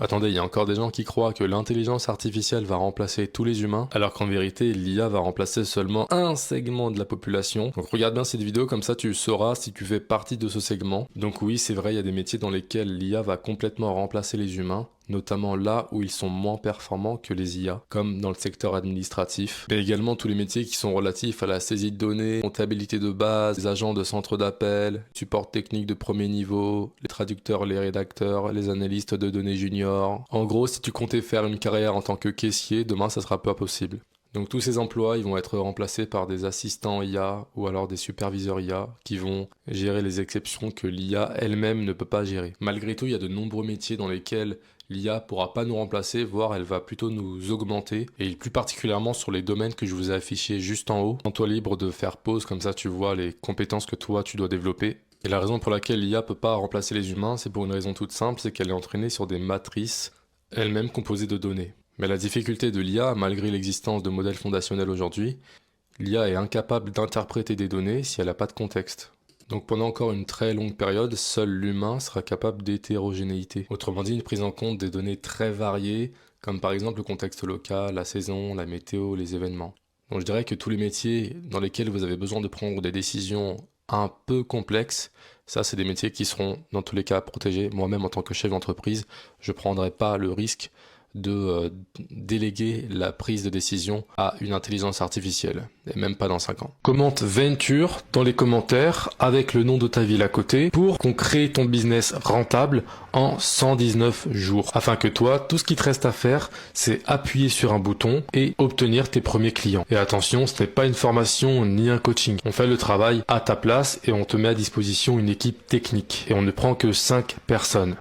Attendez, il y a encore des gens qui croient que l'intelligence artificielle va remplacer tous les humains, alors qu'en vérité, l'IA va remplacer seulement un segment de la population. Donc regarde bien cette vidéo, comme ça tu sauras si tu fais partie de ce segment. Donc oui, c'est vrai, il y a des métiers dans lesquels l'IA va complètement remplacer les humains, notamment là où ils sont moins performants que les IA, comme dans le secteur administratif. Mais également tous les métiers qui sont relatifs à la saisie de données, comptabilité de base, les agents de centre d'appel, support technique de premier niveau, les traducteurs, les rédacteurs, les analystes de données juniors. En gros, si tu comptais faire une carrière en tant que caissier, demain ça sera pas possible. Donc tous ces emplois, ils vont être remplacés par des assistants IA ou alors des superviseurs IA qui vont gérer les exceptions que l'IA elle-même ne peut pas gérer. Malgré tout, il y a de nombreux métiers dans lesquels l'IA pourra pas nous remplacer, voire elle va plutôt nous augmenter, et plus particulièrement sur les domaines que je vous ai affichés juste en haut. Sens-toi libre de faire pause, comme ça tu vois les compétences que toi tu dois développer. Et la raison pour laquelle l'IA peut pas remplacer les humains, c'est pour une raison toute simple, c'est qu'elle est entraînée sur des matrices, elles-mêmes composées de données. Mais la difficulté de l'IA, malgré l'existence de modèles fondationnels aujourd'hui, l'IA est incapable d'interpréter des données si elle n'a pas de contexte. Donc pendant encore une très longue période, seul l'humain sera capable d'hétérogénéité. Autrement dit, une prise en compte des données très variées, comme par exemple le contexte local, la saison, la météo, les événements. Donc je dirais que tous les métiers dans lesquels vous avez besoin de prendre des décisions un peu complexes, ça c'est des métiers qui seront dans tous les cas protégés. Moi-même en tant que chef d'entreprise, je ne prendrai pas le risque de déléguer la prise de décision à une intelligence artificielle, et même pas dans 5 ans. Commente Venture dans les commentaires avec le nom de ta ville à côté pour qu'on crée ton business rentable en 119 jours. Afin que toi, tout ce qui te reste à faire, c'est appuyer sur un bouton et obtenir tes premiers clients. Et attention, ce n'est pas une formation ni un coaching. On fait le travail à ta place et on te met à disposition une équipe technique. Et on ne prend que 5 personnes.